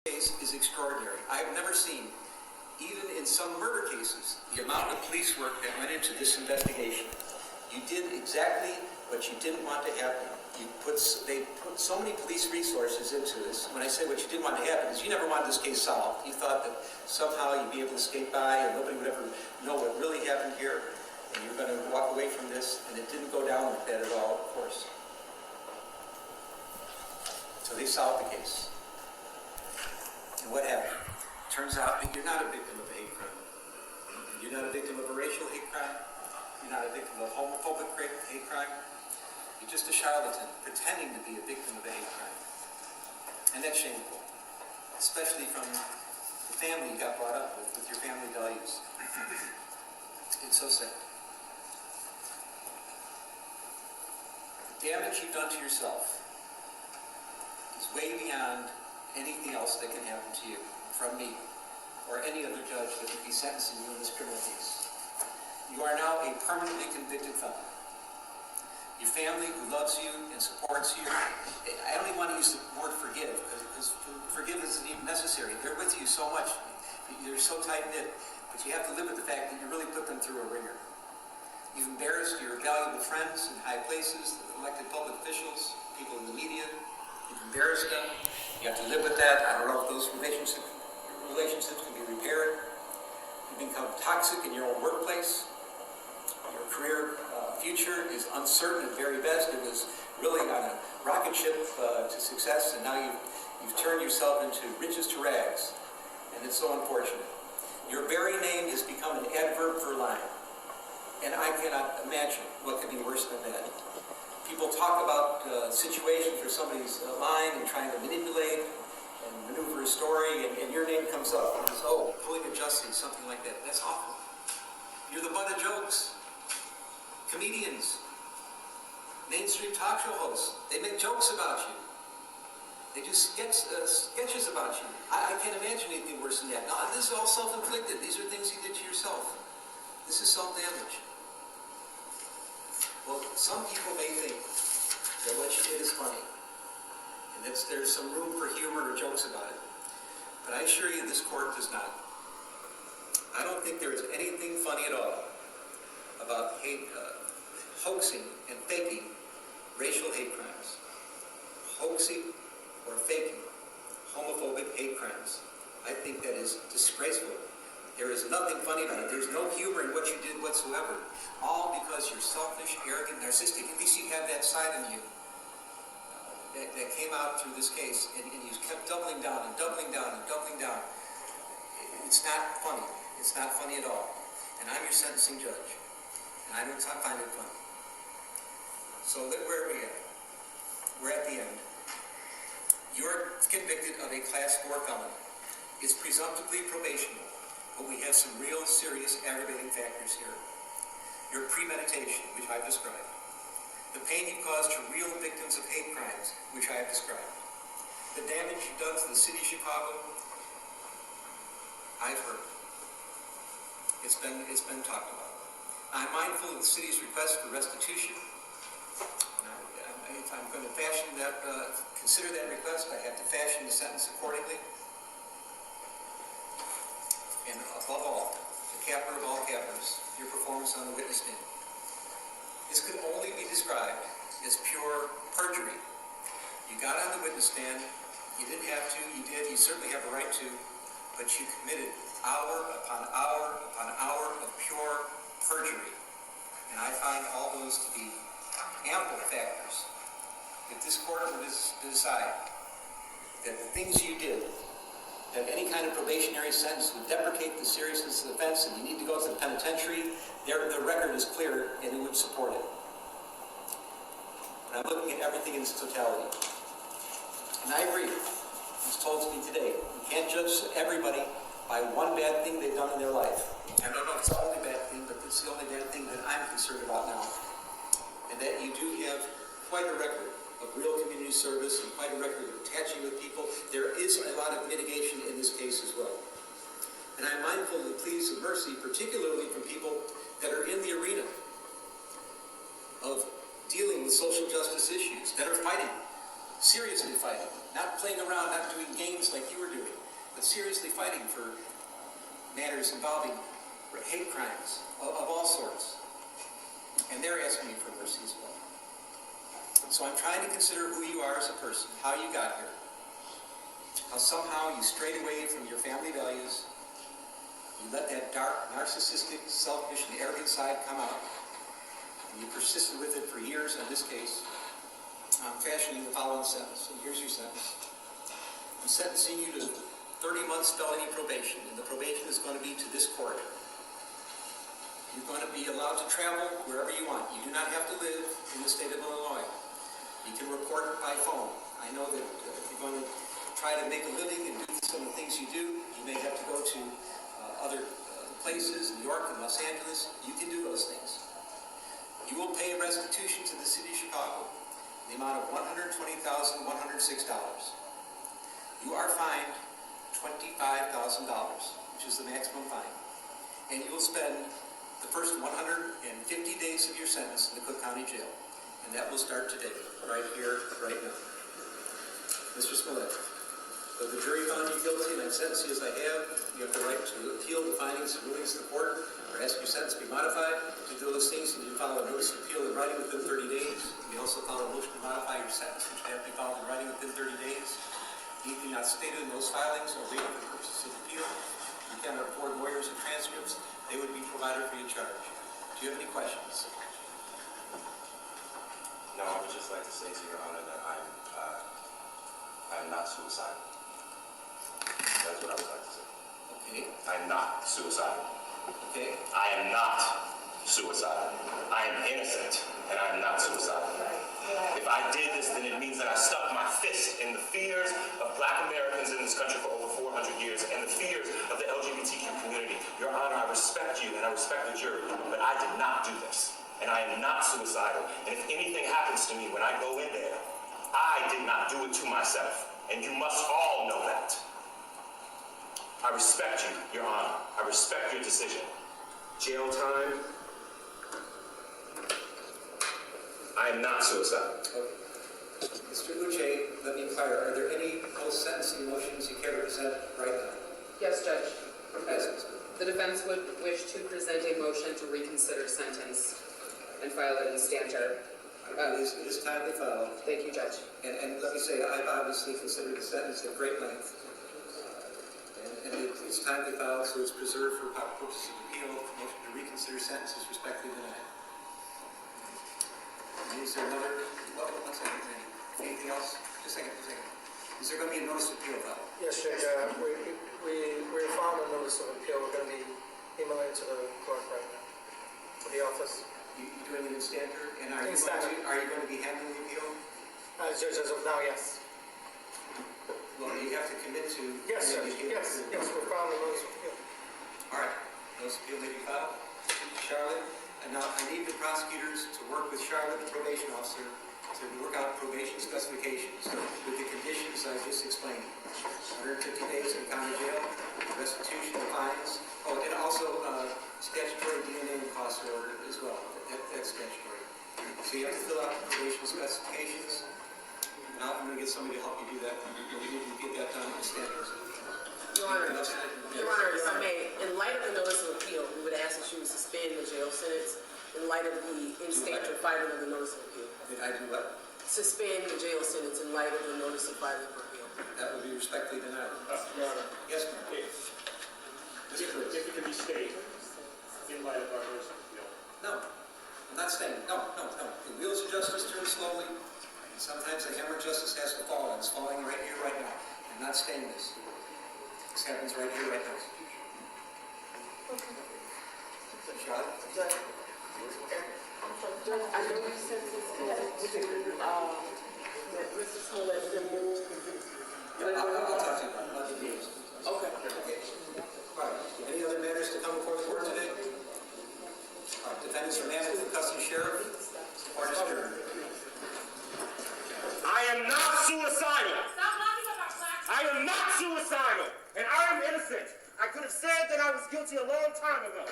Case is extraordinary. I've never seen, even in some murder cases, the amount of police work that went into this investigation. You did exactly what you didn't want to happen. They put so many police resources into this. When I say what you didn't want to happen, is you never wanted this case solved. You thought that somehow you'd be able to skate by and nobody would ever know what really happened here, and you're going to walk away from this, and it didn't go down like that at all, of course. So they solved the case. And what happened? Turns out that you're not a victim of a hate crime. You're not a victim of a racial hate crime. You're not a victim of a homophobic hate crime. You're just a charlatan pretending to be a victim of a hate crime. And that's shameful. Especially from the family you got brought up with your family values. It's so sad. The damage you've done to yourself is way beyond anything else that can happen to you from me or any other judge that would be sentencing you in this criminal case. You are now a permanently convicted felon. Your family who loves you and supports you, I don't even want to use the word forgive because forgive isn't even necessary. They're with you so much. You're so tight-knit, but you have to live with the fact that you really put them through a ringer. You've embarrassed your valuable friends in high places, elected public officials, people in the media. You've embarrassed them. You have to live with that. I don't know if those relationships can be repaired. You've become toxic in your own workplace. Your career future is uncertain at very best. It was really on a rocket ship to success, and now you've turned yourself into riches to rags, and it's so unfortunate. Your very name has become an adverb for lying, and I cannot imagine what could be worse than that. People talk about situations where somebody's lying and trying to manipulate and maneuver a story, and your name comes up. And it's, oh, pulling a Jussie, something like that. That's awful. You're the butt of jokes. Comedians, mainstream talk show hosts, they make jokes about you. They do sketches about you. I can't imagine anything worse than that. No, this is all self-inflicted. These are things you did to yourself. This is self-damage. Well, some people may think that what you did is funny, and that there's some room for humor or jokes about it. But I assure you this court does not. I don't think there is anything funny at all about hoaxing and faking racial hate crimes. Hoaxing or faking homophobic hate crimes. I think that is disgraceful. There is nothing funny about it. There's no humor in what you did whatsoever. All because you're selfish, arrogant, narcissistic. At least you have that side in you that came out through this case, and you kept doubling down and doubling down and doubling down. It's not funny. It's not funny at all. And I'm your sentencing judge, and I don't find it funny. So where are we at? We're at the end. You're convicted of a Class 4 felony. It's presumptively probationable. But we have some real serious aggravating factors here. Your premeditation, which I've described. The pain you caused to real victims of hate crimes, which I have described. The damage you've done to the city of Chicago, I've heard. It's been talked about. I'm mindful of the city's request for restitution. If I'm going to consider that request, I have to fashion the sentence accordingly. And above all, the capper of all cappers, your performance on the witness stand. This could only be described as pure perjury. You got on the witness stand, you didn't have to, you did, you certainly have a right to, but you committed hour upon hour upon hour of pure perjury. And I find all those to be ample factors. If this court were to decide that the things you did, that any kind of probationary sentence would deprecate the seriousness of the offense and you need to go to the penitentiary, the record is clear and it would support it. And I'm looking at everything in its totality. And I agree. It was told to me today, you can't judge everybody by one bad thing they've done in their life. I don't know if it's the only bad thing, but it's the only bad thing that I'm concerned about now. And that you do have quite a record of real community service and quite a record of attaching with people. There is a lot of mitigation in this case as well. And I'm mindful of the pleas of mercy, particularly from people that are in the arena of dealing with social justice issues, that are fighting, seriously fighting, not playing around, not doing games like you were doing. seriously fighting for matters involving hate crimes of all sorts. And they're asking me for mercy as well. So I'm trying to consider who you are as a person, how you got here, how somehow you strayed away from your family values, you let that dark, narcissistic, selfish, and arrogant side come out, and you persisted with it for years in this case. I'm fashioning the following sentence, and here's your sentence. I'm sentencing you to 30 months felony probation, and the probation is going to be to this court. You're going to be allowed to travel wherever you want. You do not have to live in the state of Illinois. You can report by phone. I know that if you're going to try to make a living and do some of the things you do, you may have to go to other places, New York and Los Angeles. You can do those things. You will pay restitution to the city of Chicago in the amount of $120,106. You are fined $25,000, which is the maximum fine. And you will spend the first 150 days of your sentence in the Cook County Jail. And that will start today, right here, right now. Mr. Smollett, though the jury found you guilty and I sentence you as I have, you have the right to appeal the findings and rulings of the court, or ask your sentence to be modified. To do those things, you can file a notice of appeal in writing within 30 days. You may also file a motion to modify your sentence, which have to be filed in writing within 30 days. Anything not stated in those filings or waiting for purposes of appeal, you cannot afford lawyers or transcripts. They would be provided free of charge. Do you have any questions? No, I would just like to say to Your Honor that I'm not suicidal. That's what I would like to say. Okay. I'm not suicidal. Okay. I am not suicidal. I am innocent, and I am not suicidal. If I did this, then it means that I stuck my fist in the fears of Black Americans in this country for over 400 years, and the fears of the LGBTQ community. Your Honor, I respect you, and I respect the jury, but I did not do this. And I am not suicidal. And if anything happens to me when I go in there, I did not do it to myself. And you must all know that. I respect you, Your Honor. I respect your decision. Jail time. I am not suicidal. Okay. Mr. Uche, let me inquire, are there any post-sentencing motions you care to present right now? Yes, Judge. Yes. The defense would wish to present a motion to reconsider sentence and file it in stancher. It is timely filed. Thank you, Judge. And let me say, I've obviously considered the sentence at great length. And it's timely filed, so it's preserved for purposes of appeal. Motion to reconsider sentence is respectfully denied. And is there another? Oh, one second. Anything else? Just a second. Is there going to be a notice of appeal filed? Yes, Judge. We filed a notice of appeal. We're going to be emailing to the clerk right now, to the office. You doing it in standard? And are you going to be handling the appeal? Judge, as of now, yes. Well, you have to commit to... Yes, Judge. Yes, we're filing a notice of appeal. All right. Notice of appeal may be filed. Charlotte, and now I need the prosecutors to work with Charlotte, the probation officer, to work out probation specifications with the conditions I just explained. 150 days in county jail, restitution of fines, and also statutory DNA and cost order as well. That's statutory. So you have to fill out the probation specifications. And I'm going to get somebody to help you do that. We need to get that done in standards. Your Honor, if I may, in light of the notice of appeal, we would ask that you would suspend the jail sentence in light of the in-stancher filing of the notice of appeal. Did I do what? Suspend the jail sentence in light of the notice of filing of appeal. That would be respectfully denied. Your Honor, Yes, ma'am. if it can be stayed in light of our notice of appeal. No, I'm not saying, no. The wheels of justice turn slowly, and sometimes the hammer of justice has to fall, and it's falling right here, right now. I'm not staying this. This happens right here, right now. Charlotte? I know you said this Mr. Smollett been moved. I'll talk to you about the deals. Okay. All right. Any other matters to come before the court today? Defendants remanded to the custody sheriff. Court is adjourned. I am not suicidal. Stop locking up our class. I am not suicidal. And I am innocent. I could have said that I was guilty a long time ago.